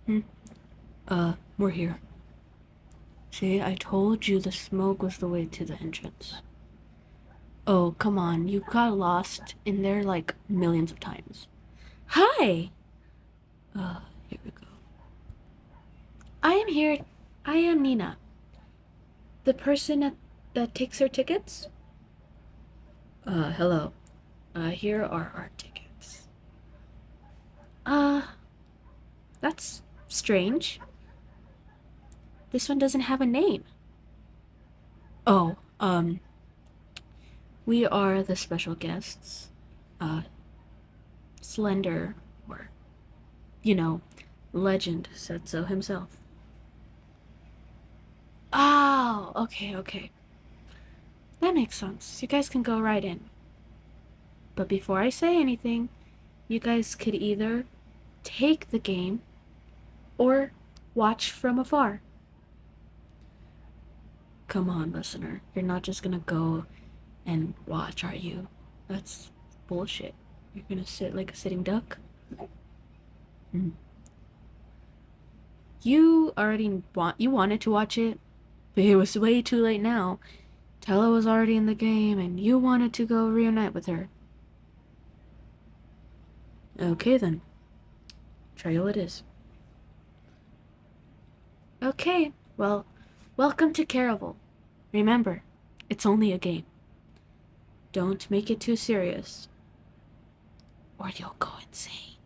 Hmm? We're here. See, I told you the smoke was the way to the entrance. Oh, come on. You got lost in there like millions of times. Hi! Here we go. I am here. I am Nina. The person that takes her tickets? Hello. Here are our tickets. Uh, that's strange. This one doesn't have a name. Oh, we are the special guests. Uh, Slender, or, you know, Legend said so himself. Oh, okay. That makes sense. You guys can go right in. But before I say anything, you guys could either take the game or watch from afar. Come on, listener. You're not just gonna go and watch, are you? That's bullshit. You're gonna sit like a sitting duck? Mm. You wanted to watch it, but it was way too late now. Tella was already in the game, and you wanted to go reunite with her. Okay then, trail it is. Okay, well, welcome to Caraval. Remember, it's only a game. Don't make it too serious, or you'll go insane.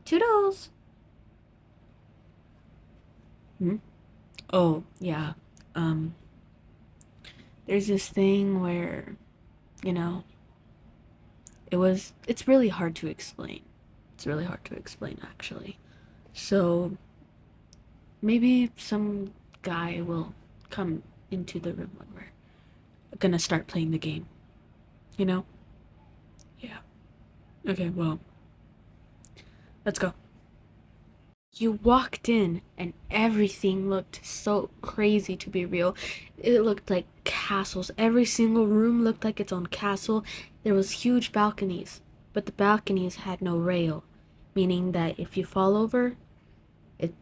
Toodles! Hmm? Oh, yeah. Um, there's this thing where, you know, it's really hard to explain. It's really hard to explain, actually. So, maybe some guy will come into the room when we're gonna start playing the game. You know? Yeah. Okay, well, let's go. You walked in and everything looked so crazy to be real. It looked like castles. Every single room looked like its own castle. There was huge balconies, but the balconies had no rail, meaning that if you fall over, it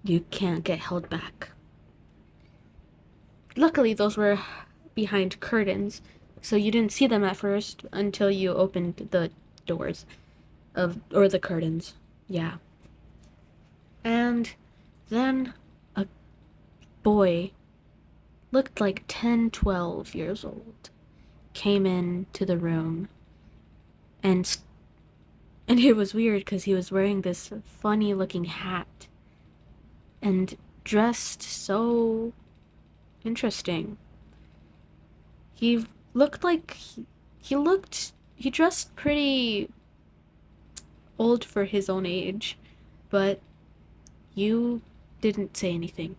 you can't get held back. Luckily, those were behind curtains, so you didn't see them at first until you opened the doors or the curtains. Yeah. And then a boy, looked like 10, 12 years old, came into the room, and and it was weird because he was wearing this funny looking hat and dressed so interesting. He looked like he dressed pretty old for his own age, but you didn't say anything.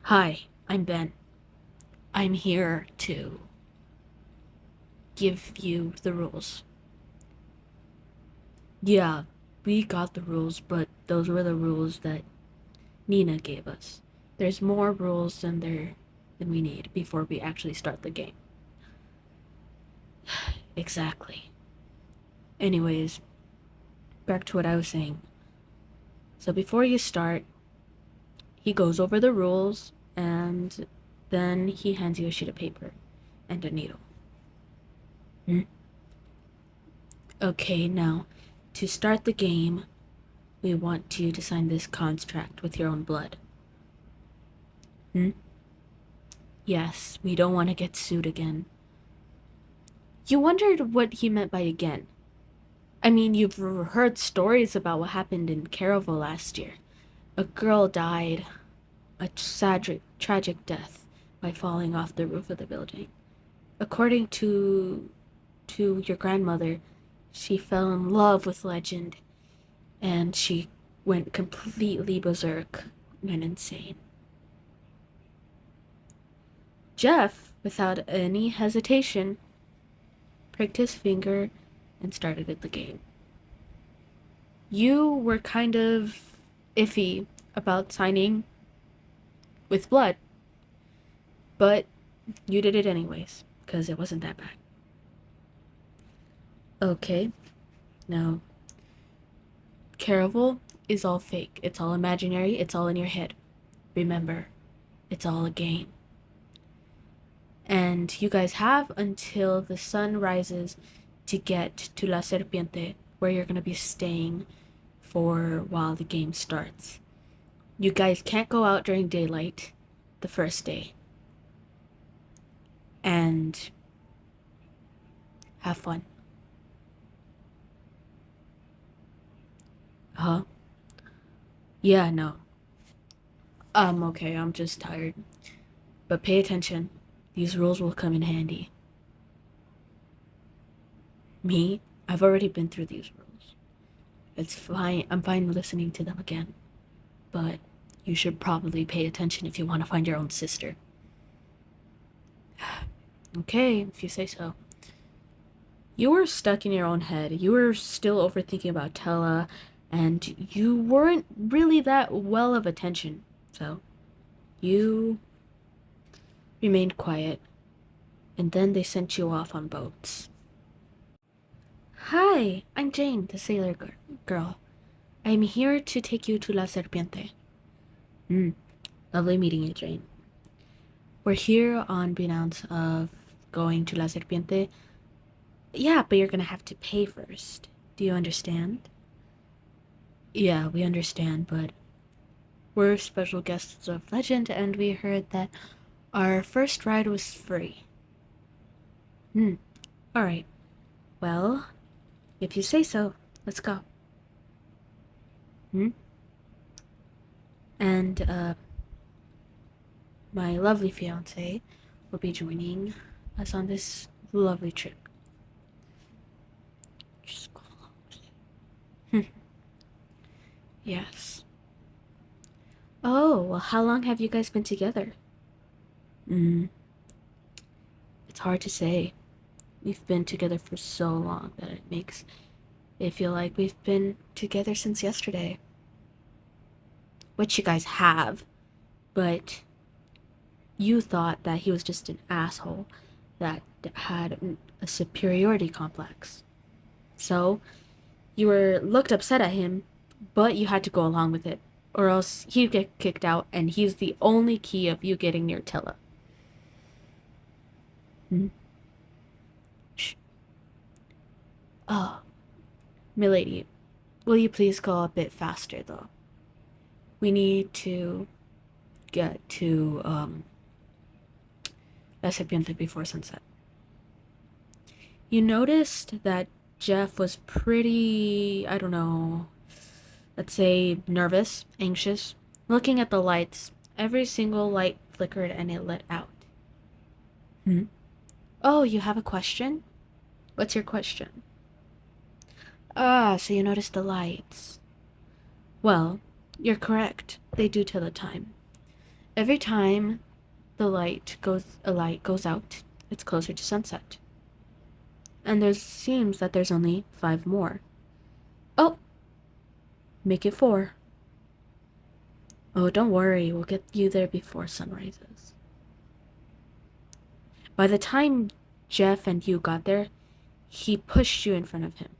Hi, I'm Ben. I'm here to give you the rules. Yeah, we got the rules, but those were the rules that Nina gave us. There's more rules than we need before we actually start the game. Exactly. Anyways, back to what I was saying. So before you start, he goes over the rules and then he hands you a sheet of paper and a needle. Hmm? Okay, now to start the game, we want you to sign this contract with your own blood. Hmm? Yes, we don't want to get sued again. You wondered what he meant by again. I mean, you've heard stories about what happened in Caraval last year. A girl died a tragic death by falling off the roof of the building. According to your grandmother, she fell in love with Legend and she went completely berserk and insane. Jeff, without any hesitation, pricked his finger and started at the game. You were kind of iffy about signing with blood, but you did it anyways, because it wasn't that bad. Okay, now Caraval is all fake. It's all imaginary. It's all in your head. Remember, it's all a game. And you guys have until the sun rises to get to La Serpiente, where you're going to be staying for while the game starts. You guys can't go out during daylight the first day. And have fun. Huh? Yeah, no. Okay, I'm just tired. But pay attention. These rules will come in handy. Me? I've already been through these rules. It's fine. I'm fine listening to them again. But you should probably pay attention if you want to find your own sister. Okay, if you say so. You were stuck in your own head. You were still overthinking about Tella, and you weren't really that well of attention. So, you remained quiet, and then they sent you off on boats. Hi, I'm Jane, the sailor girl. I'm here to take you to La Serpiente. Lovely meeting you, Jane. We're here on behalf of going to La Serpiente. Yeah, but you're gonna have to pay first. Do you understand? Yeah, we understand, but we're special guests of Legend, and we heard that our first ride was free. Alright. Well, if you say so, let's go. And, my lovely fiance will be joining us on this lovely trip. Just go along with it. Yes. Oh, well, how long have you guys been together? It's hard to say. We've been together for so long that it makes it feel like we've been together since yesterday. Which you guys have, but you thought that he was just an asshole that had a superiority complex. So, you were looked upset at him, but you had to go along with it, or else he'd get kicked out, and he's the only key of you getting near Tella. Shh. Oh, milady, will you please go a bit faster, though? We need to get to, La Serpiente before sunset. You noticed that Jeff was pretty, I don't know, let's say nervous, anxious, looking at the lights. Every single light flickered and it lit out. Oh, you have a question? What's your question? Ah, so you noticed the lights. Well, you're correct. They do tell the time. Every time a light goes out, it's closer to sunset. And there seems that there's only 5 more. Oh, make it 4. Oh, don't worry, we'll get you there before sun rises. By the time Jeff and you got there, he pushed you in front of him.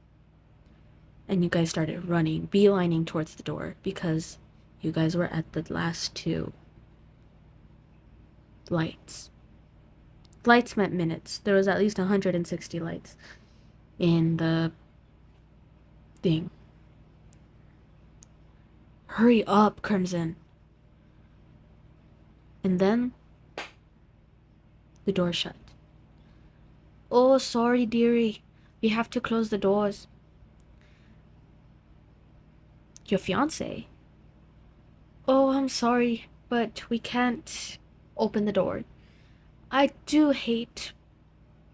And you guys started running, beelining towards the door, because you guys were at the last 2 lights. Lights meant minutes. There was at least 160 lights in the thing. Hurry up, Crimson. And then the door shut. Oh, sorry, dearie. We have to close the doors. Your fiance? Oh, I'm sorry, but we can't open the door. I do hate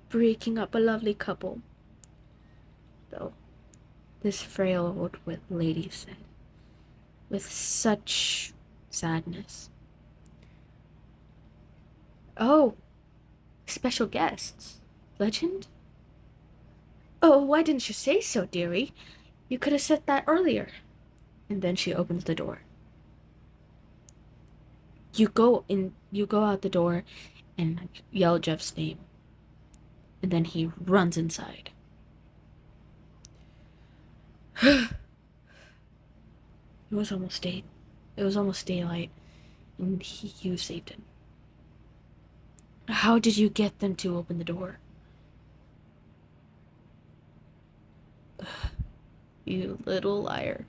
breaking up a lovely couple. Though, this frail old lady said, with such sadness. Oh, special guests. Legend? Oh, why didn't you say so, dearie? You could have said that earlier. And then she opens the door. You go out the door and yell Jeff's name. And then he runs inside. It was almost day. It was almost daylight, and you saved him. How did you get them to open the door? You little liar.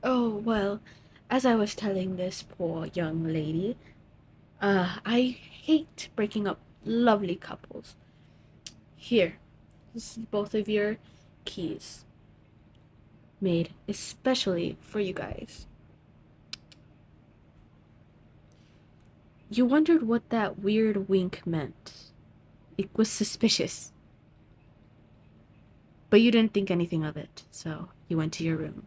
Oh, well, as I was telling this poor young lady, I hate breaking up lovely couples. Here, this is both of your keys, made especially for you guys. You wondered what that weird wink meant. It was suspicious. But you didn't think anything of it, so you went to your room.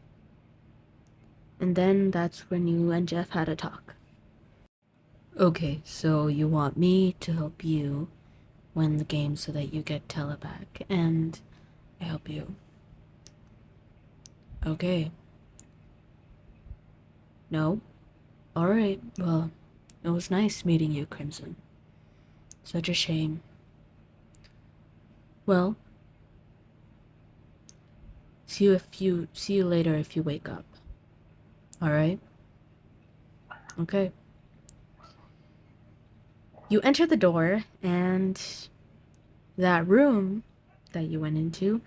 And then that's when you and Jeff had a talk. Okay, so you want me to help you win the game so that you get Tella back, and I help you. Okay. No? Alright, well, it was nice meeting you, Crimson. Such a shame. Well, see you later if you wake up. Alright? Okay. You enter the door, and that room that you went into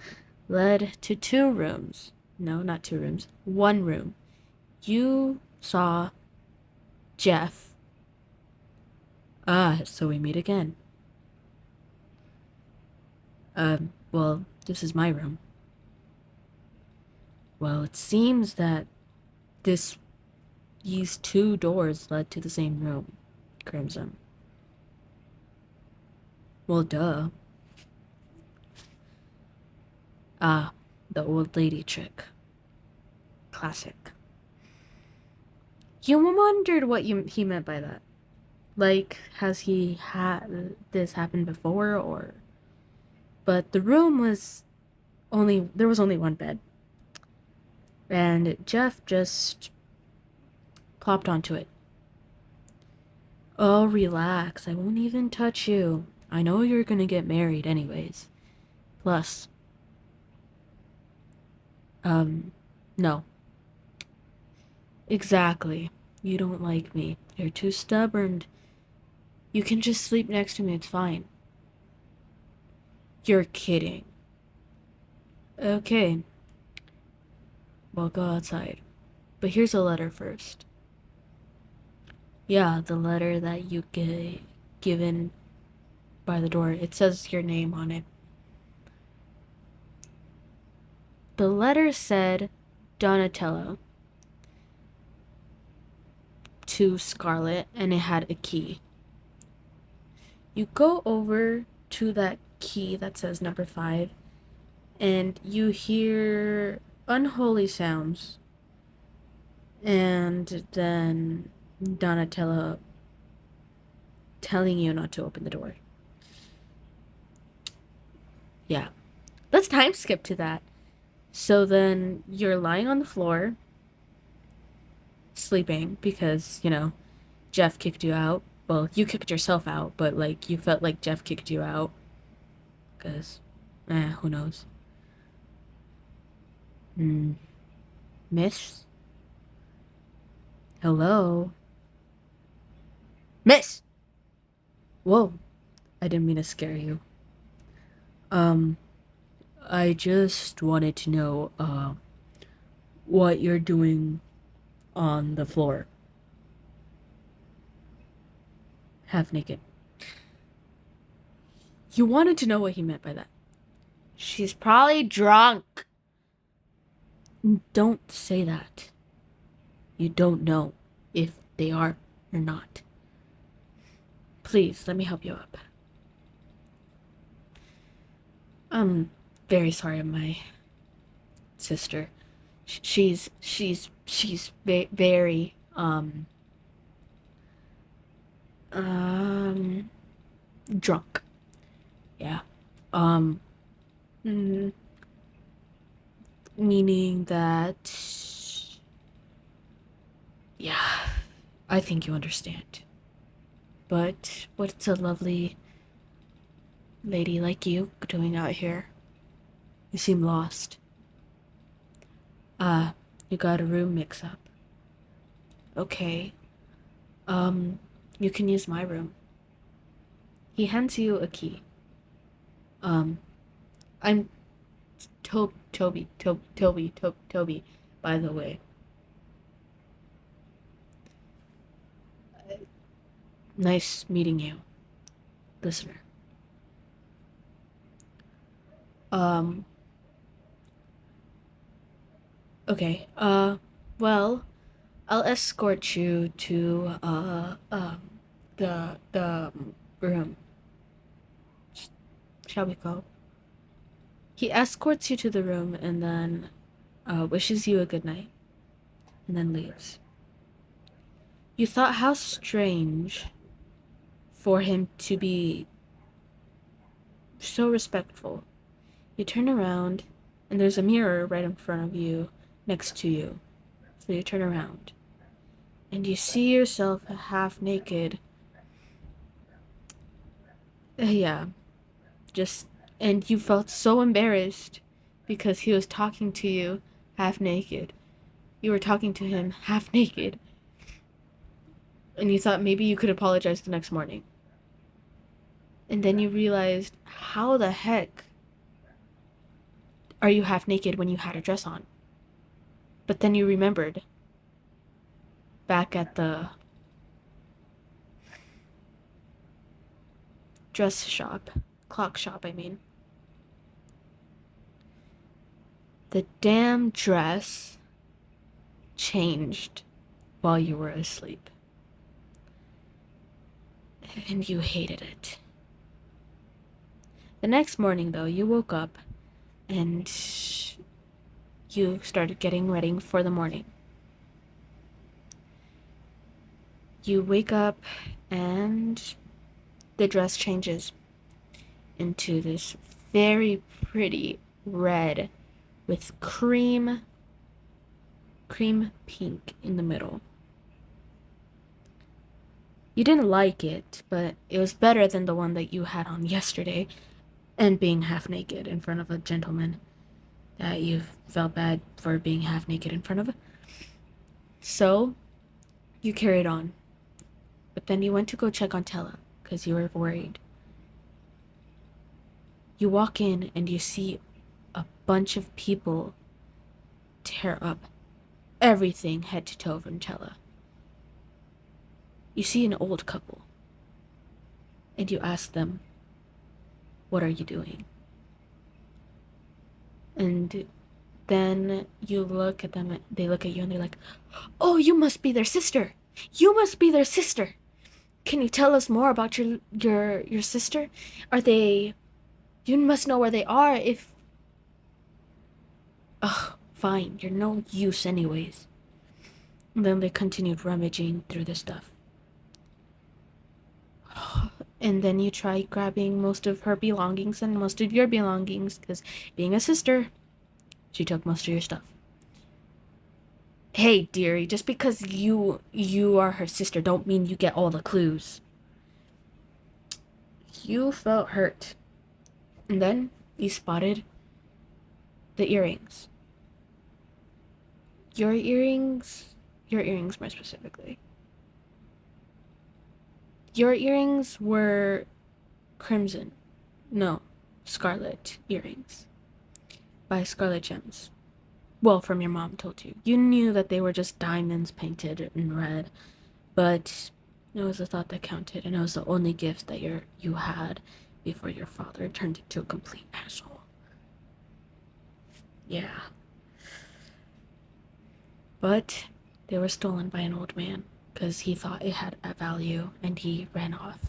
led to 2 rooms. No, not 2 rooms. 1 room. You saw Jeff. Ah, so we meet again. Well, this is my room. Well, it seems that these 2 doors led to the same room, Crimson. Well, duh. Ah, the old lady trick. Classic. You wondered what he meant by that. Like, has he had this happen before, or... But the room was there was only 1 bed. And Jeff just plopped onto it. Oh, relax. I won't even touch you. I know you're gonna get married anyways. Plus, no. Exactly. You don't like me. You're too stubborn. You can just sleep next to me, it's fine. You're kidding. Okay. Well, go outside. But here's a letter first. Yeah, the letter that you get given by the door. It says your name on it. The letter said Donatello to Scarlet, and it had a key. You go over to that key that says number 5, and you hear unholy sounds. And then Donatello telling you not to open the door. Yeah. Let's time skip to that. So then you're lying on the floor, sleeping, because, Jeff kicked you out. Well, you kicked yourself out, but, like, you felt like Jeff kicked you out. Because, who knows? Miss? Hello? Miss! Whoa. I didn't mean to scare you. I just wanted to know, what you're doing on the floor. Half naked. You wanted to know what he meant by that. She's probably drunk. Don't say that. You don't know if they are or not. Please, let me help you up. I'm very sorry, my sister. She's very, drunk. Yeah. Meaning that, yeah, I think you understand. But what's a lovely lady like you doing out here? You seem lost. Ah, you got a room mix-up. Okay. Um, you can use my room. He hands you a key. Um, I'm Toby, by the way. Nice meeting you, listener. Um, okay. Well, I'll escort you to, the room. Shall we go? He escorts you to the room and then, wishes you a good night and then leaves. You thought how strange for him to be so respectful. You turn around and there's a mirror right in front of you, next to you. So you turn around and you see yourself half naked. Yeah, just, and you felt so embarrassed because he was talking to you half naked. You were talking to him half naked. And you thought maybe you could apologize the next morning. And then you realized, how the heck are you half naked when you had a dress on? But then you remembered back at the dress shop, clock shop, I mean. The damn dress changed while you were asleep. And you hated it. The next morning, though, you woke up and you started getting ready for the morning. You wake up and the dress changes into this very pretty red with cream pink in the middle. You didn't like it, but it was better than the one that you had on yesterday, and being half naked in front of a gentleman that you felt bad for being half naked in front of. So you carried on. But then you went to go check on Tella because you were worried. You walk in and you see a bunch of people tear up everything head to toe from Tella. You see an old couple and you ask them, "What are you doing?" And then you look at them, they look at you and they're like, "Oh, you must be their sister. You must be their sister. Can you tell us more about your sister? Are they, you must know where they are if..." Ugh, fine, you're no use anyways. And then they continued rummaging through the stuff. And then you try grabbing most of her belongings and most of your belongings, because being a sister, she took most of your stuff. Hey, dearie, just because you are her sister don't mean you get all the clues. You felt hurt. And then you spotted the earrings. Your earrings more specifically. Your earrings were crimson. No, scarlet earrings. By Scarlet Gems. Well, from your mom told you. You knew that they were just diamonds painted in red, but it was the thought that counted, and it was the only gift that you had before your father turned into a complete asshole. Yeah. But they were stolen by an old man because he thought it had a value and he ran off.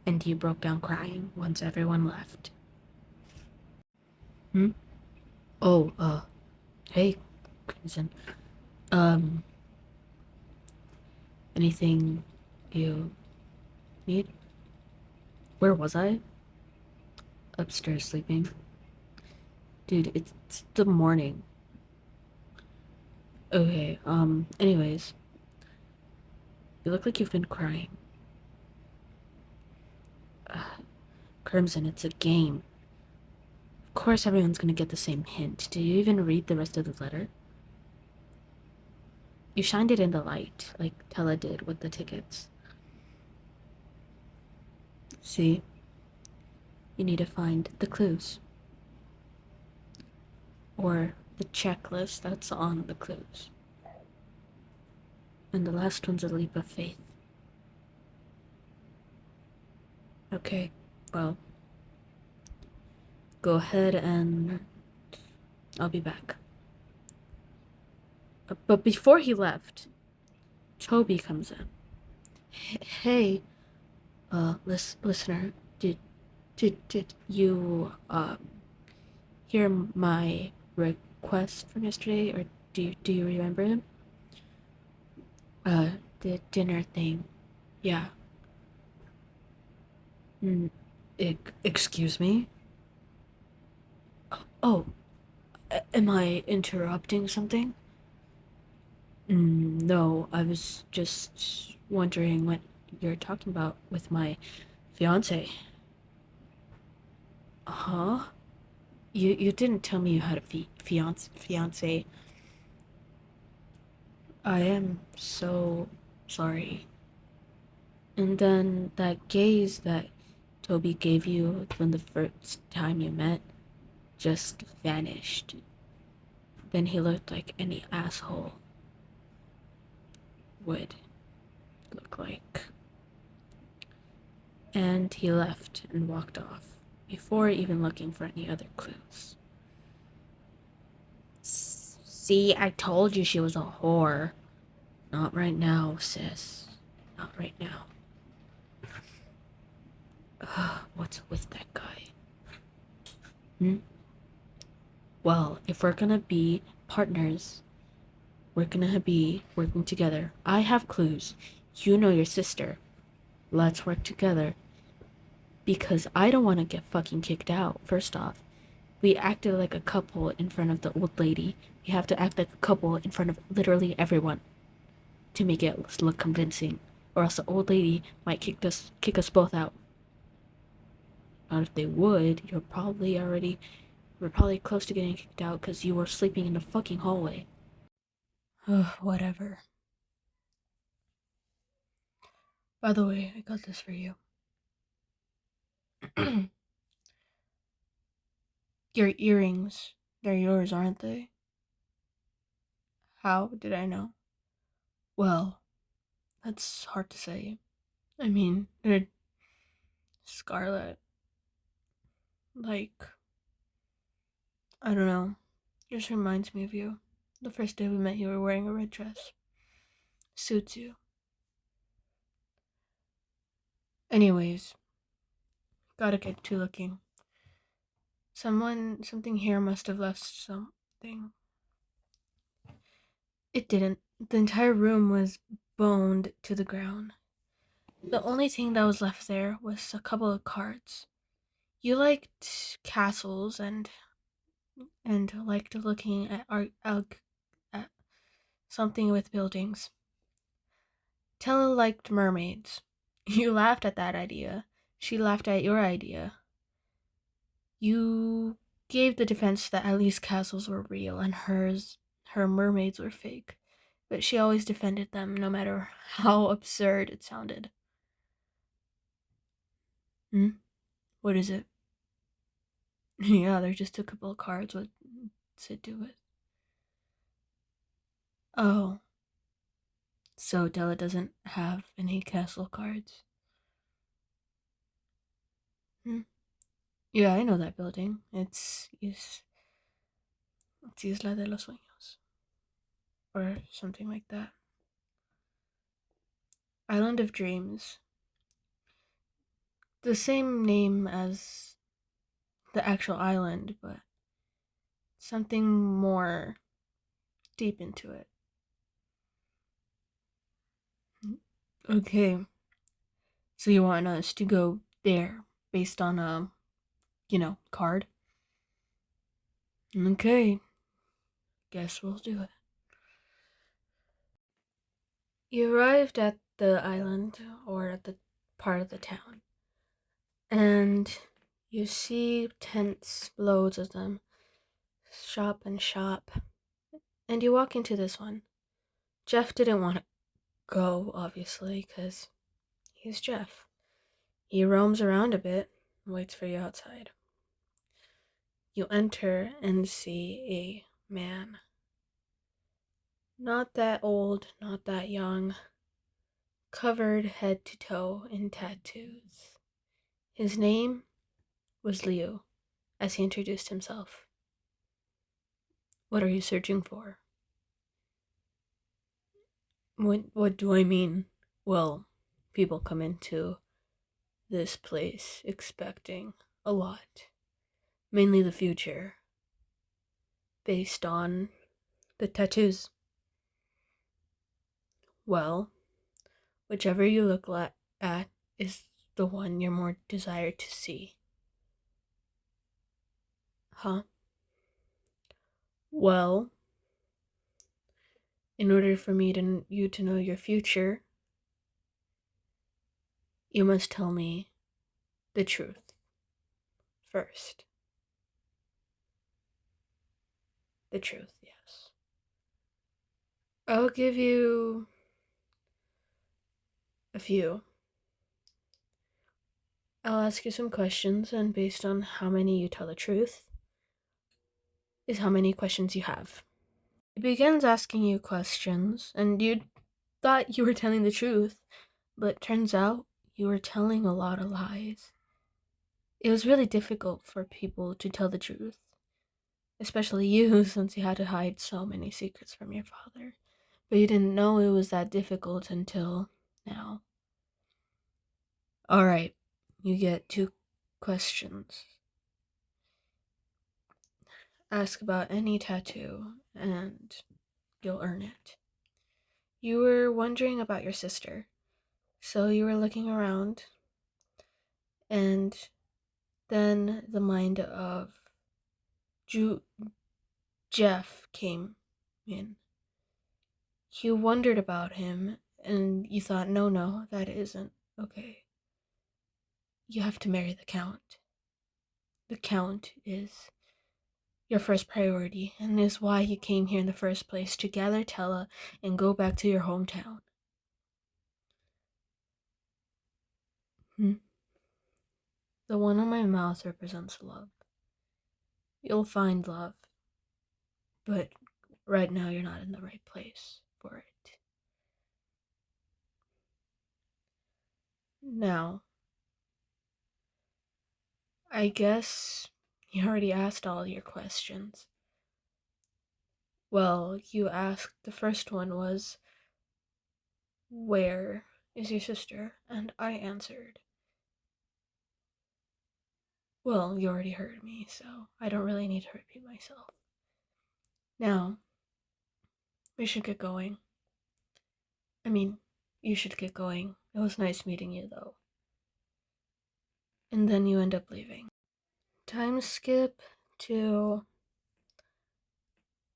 And he broke down crying once everyone left. Hmm? Oh, hey, Crimson. Um, anything you need? Where was I? Upstairs sleeping. Dude, it's the morning. Okay, anyways. You look like you've been crying. Crimson, it's a game. Of course everyone's gonna get the same hint. Did you even read the rest of the letter? You shined it in the light, like Tella did with the tickets. See? You need to find the clues. Or the checklist that's on the clues. And the last one's a leap of faith. Okay, well, go ahead and I'll be back. But before he left, Toby comes in. Hey, listener, did you hear my request from yesterday, or do you remember him? The dinner thing. Yeah. Mm, excuse me? Oh, am I interrupting something? No, I was just wondering what you're talking about with my fiance. Huh? You didn't tell me you had a fiance. I am so sorry. And then that gaze that Toby gave you from the first time you met just vanished. Then he looked like any asshole would look like. And he left and walked off before even looking for any other clues. See, I told you she was a whore. Not right now, sis. Not right now. What's with that guy? Well, if we're gonna be partners, we're gonna be working together. I have clues. You know your sister. Let's work together. Because I don't want to get fucking kicked out, first off. We acted like a couple in front of the old lady. We have to act like a couple in front of literally everyone to make it look convincing. Or else the old lady might kick us both out. Not if they would, we're probably close to getting kicked out because you were sleeping in the fucking hallway. Whatever. By the way, I got this for you. Your earrings, they're yours, aren't they? How did I know? Well, that's hard to say. I mean, they're scarlet. Like, I don't know. It just reminds me of you. The first day we met, you were wearing a red dress. Suits you. Anyways, gotta get to looking. Something here must have left something. It didn't. The entire room was boned to the ground. The only thing that was left there was a couple of cards. You liked castles and liked looking at at something with buildings. Tella liked mermaids. You laughed at that idea. She laughed at your idea. You gave the defense that at least castles were real and her mermaids were fake. But she always defended them no matter how absurd it sounded. What is it? Yeah, they're just a couple of cards. What's it do with? Oh, so Della doesn't have any castle cards. Yeah, I know that building. It's Isla de los Sueños. Or something like that. Island of Dreams. The same name as the actual island, but something more deep into it. Okay. So you want us to go there based on a, card? Okay. Guess we'll do it. You arrived at the island or at the part of the town. And You see tents, loads of them, shop and shop, and you walk into this one. Jeff didn't want to go, obviously, because he's Jeff. He roams around a bit and waits for you outside. You enter and see a man. Not that old, not that young, covered head to toe in tattoos. His name was Leo, as he introduced himself. What are you searching for? What do I mean? Well, people come into this place expecting a lot, mainly the future, based on the tattoos. Well, whichever you look at is the one you're more desired to see. Huh? Well, in order for you to know your future, you must tell me the truth first. The truth, yes. I'll give you a few. I'll ask you some questions, and based on how many you tell the truth, is how many questions you have. He begins asking you questions, and you thought you were telling the truth, but turns out you were telling a lot of lies. It was really difficult for people to tell the truth, especially you, since you had to hide so many secrets from your father. But you didn't know it was that difficult until now. Alright, you get 2 questions. Ask about any tattoo, and you'll earn it. You were wondering about your sister, so you were looking around, and then the mind of Jeff came in. You wondered about him, and you thought, no, that isn't okay. You have to marry the Count. The Count is your first priority, and is why you came here in the first place, to gather Tella and go back to your hometown. The one on my mouth represents love. You'll find love, but right now you're not in the right place for it. Now, I guess you already asked all your questions. Well, you asked, the first one was, where is your sister? And I answered. Well, you already heard me, so I don't really need to repeat myself. Now, we should get going. I mean, you should get going. It was nice meeting you, though. And then you end up leaving. Time skip to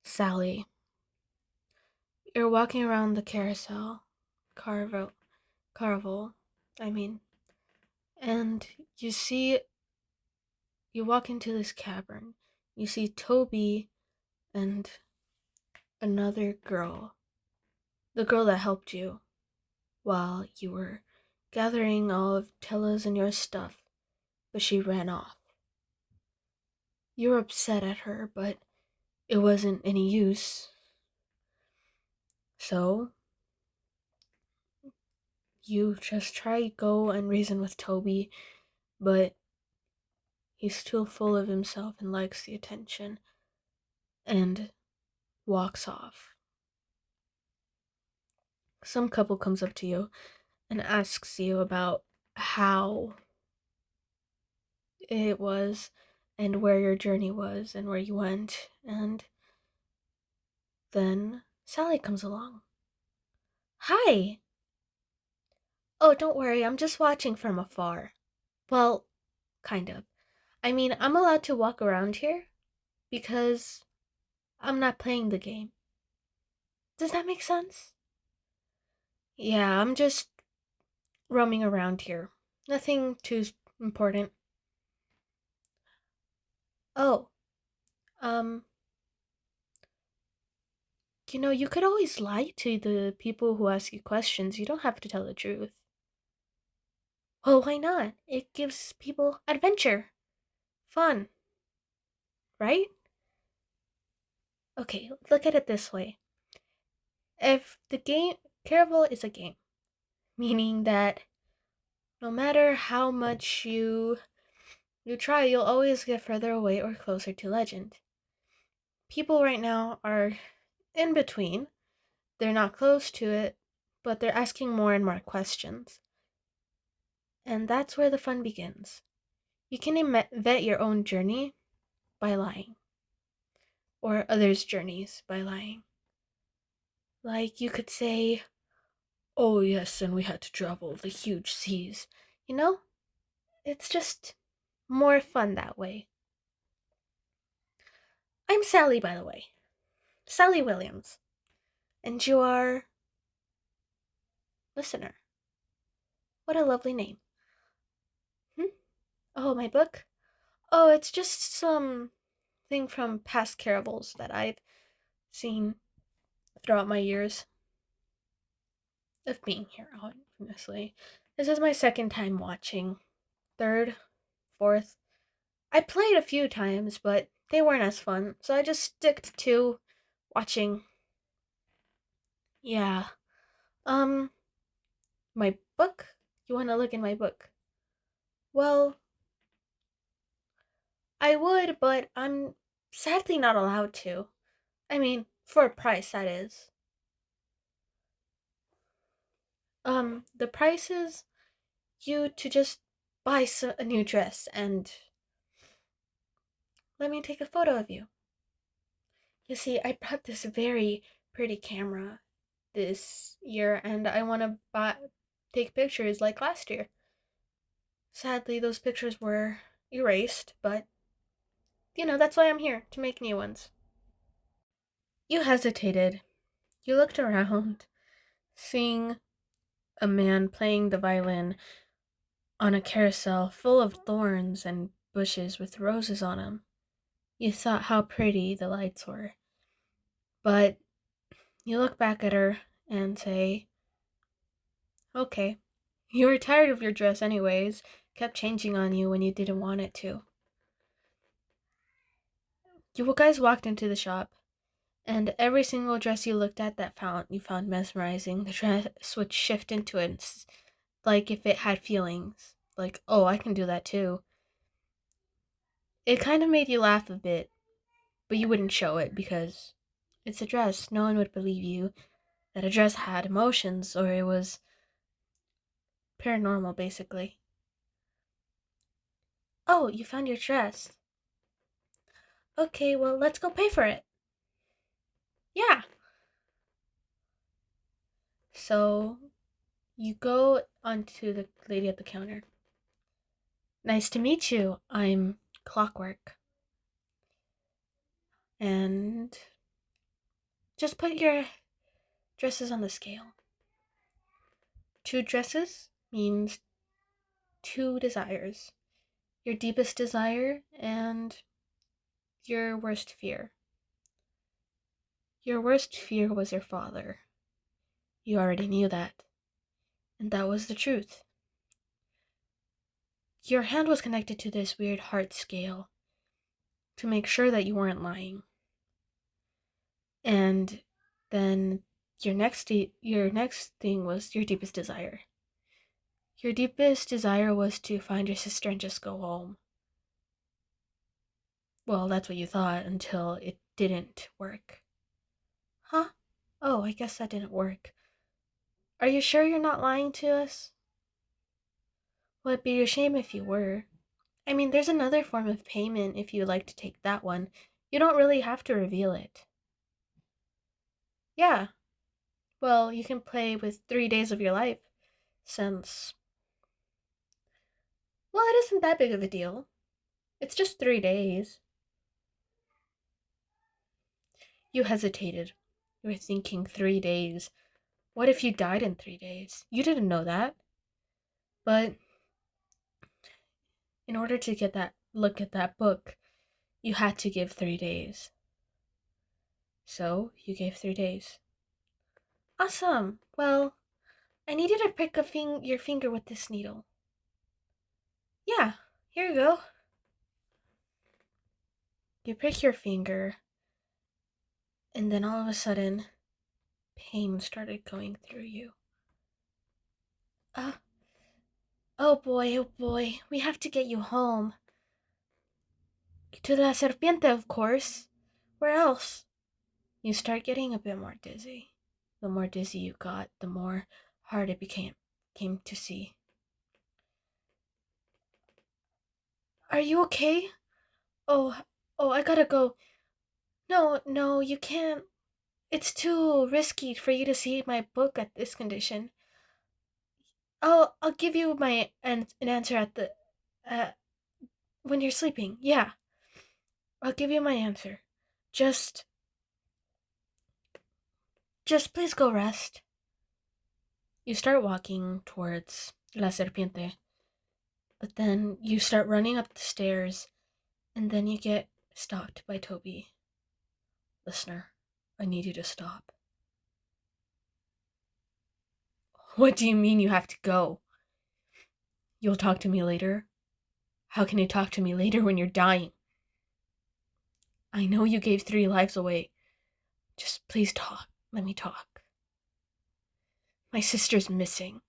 Sally. You're walking around the Caraval, and you walk into this cavern. You see Toby and another girl, the girl that helped you while you were gathering all of Tella's and your stuff, but she ran off. You were upset at her, but it wasn't any use. So, you just try go and reason with Toby, but he's too full of himself and likes the attention, and walks off. Some couple comes up to you and asks you about how it was and where your journey was and where you went, and then Sally comes along. Hi! Oh, don't worry, I'm just watching from afar. Well, kind of. I mean, I'm allowed to walk around here because I'm not playing the game. Does that make sense? Yeah, I'm just roaming around here. Nothing too important. Oh, um, you could always lie to the people who ask you questions. You don't have to tell the truth. Oh, why not? It gives people adventure, fun, right? Okay, look at it this way. If the game Caraval is a game, meaning that no matter how much you try, you'll always get further away or closer to legend. People right now are in between. They're not close to it, but they're asking more and more questions. And that's where the fun begins. You can vet your own journey by lying, or others' journeys by lying. Like you could say, oh yes, and we had to travel the huge seas. You know? It's just more fun that way. I'm Sally, by the way. Sally Williams. And you are listener. What a lovely name. Hmm? Oh, my book? Oh, it's just some thing from past Caravals that I've seen throughout my years of being here, honestly. This is my second time watching. Third, fourth. I played a few times, but they weren't as fun, so I just stick to watching. Yeah. Um, my book? You want to look in my book? Well, I would, but I'm sadly not allowed to. I mean, for a price, that is. The price is you to just buy a new dress and let me take a photo of you. You see, I brought this very pretty camera this year and I want to take pictures like last year. Sadly, those pictures were erased, but that's why I'm here, to make new ones. You hesitated. You looked around, seeing a man playing the violin on a carousel full of thorns and bushes with roses on them. You thought how pretty the lights were. But you look back at her and say, okay. You were tired of your dress anyways, kept changing on you when you didn't want it to. You guys walked into the shop, and every single dress you looked at you found mesmerizing, the dress would shift into it, like if it had feelings. Like, oh, I can do that too. It kind of made you laugh a bit, but you wouldn't show it because it's a dress. No one would believe you that a dress had emotions or it was paranormal, basically. Oh, you found your dress. Okay, well, let's go pay for it. Yeah. So you go onto the lady at the counter. Nice to meet you. I'm Clockwork. And just put your dresses on the scale. 2 dresses means 2 desires. Your deepest desire and your worst fear. Your worst fear was your father. You already knew that. And that was the truth. Your hand was connected to this weird heart scale to make sure that you weren't lying. And then your next thing was your deepest desire. Your deepest desire was to find your sister and just go home. Well, that's what you thought until it didn't work. Huh? Oh, I guess that didn't work. Are you sure you're not lying to us? Well, it'd be a shame if you were. I mean, there's another form of payment if you'd like to take that one. You don't really have to reveal it. Yeah. Well, you can play with 3 days of your life, since, well, it isn't that big of a deal. It's just 3 days. You hesitated. You were thinking 3 days. What if you died in 3 days? You didn't know that. But in order to get that look at that book, you had to give 3 days. So you gave 3 days. Awesome. Well, I need you to prick your finger with this needle. Yeah, here you go. You prick your finger, and then all of a sudden, pain started going through you. Oh boy, we have to get you home. To La Serpiente, of course. Where else? You start getting a bit more dizzy. The more dizzy you got, the more hard it came to see. Are you okay? Oh, I gotta go. No, you can't. It's too risky for you to see my book at this condition. I'll give you an answer at the uh when you're sleeping. Yeah. I'll give you my answer. Just please go rest. You start walking towards La Serpiente, but then you start running up the stairs, and then you get stopped by Toby. Listener, I need you to stop. What do you mean you have to go? You'll talk to me later? How can you talk to me later when you're dying? I know you gave 3 lives away. Just please talk. Let me talk. My sister's missing.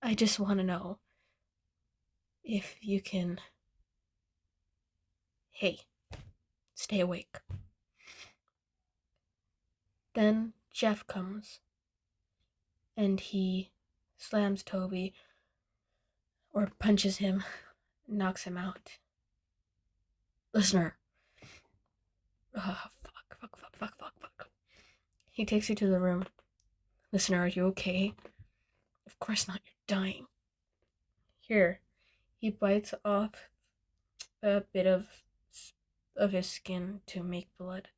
I just want to know if you can. Hey, stay awake. Then Jeff comes, and he slams Toby, or punches him, knocks him out. Listener. Fuck. He takes you to the room. Listener, are you okay? Of course not, you're dying. Here. He bites off a bit of his skin to make blood.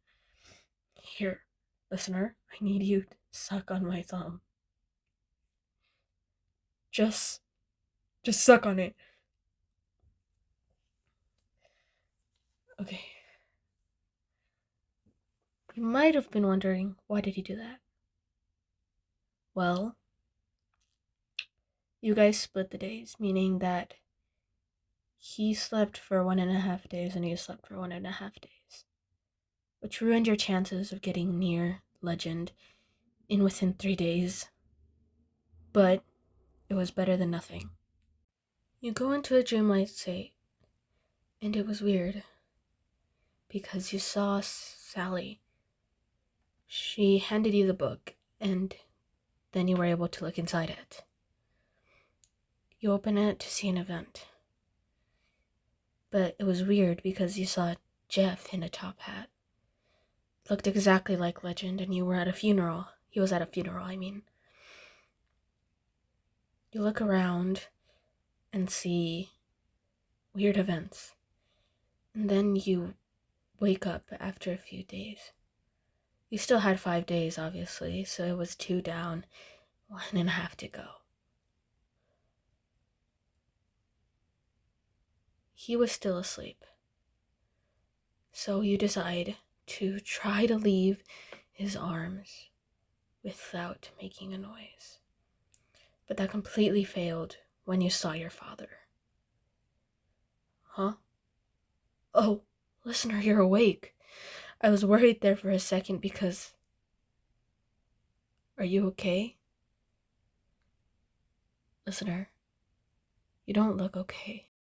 Here, listener, I need you to suck on my thumb. Just suck on it. Okay. You might have been wondering, why did he do that? Well, you guys split the days, meaning that he slept for 1.5 days and you slept for 1.5 days, which ruined your chances of getting near Legend in within 3 days. But it was better than nothing. You go into a dreamlight state, and it was weird because you saw Sally. She handed you the book, and then you were able to look inside it. You open it to see an event. But it was weird because you saw Jeff in a top hat. Looked exactly like Legend, and you were at a funeral. He was at a funeral, I mean. You look around and see weird events. And then you wake up after a few days. You still had 5 days, obviously, so it was 2 down, 1.5 to go. He was still asleep. So you decide to try to leave his arms without making a noise. But that completely failed when you saw your father. Huh? Oh, listener, you're awake. I was worried there for a second because... Are you okay? Listener, you don't look okay.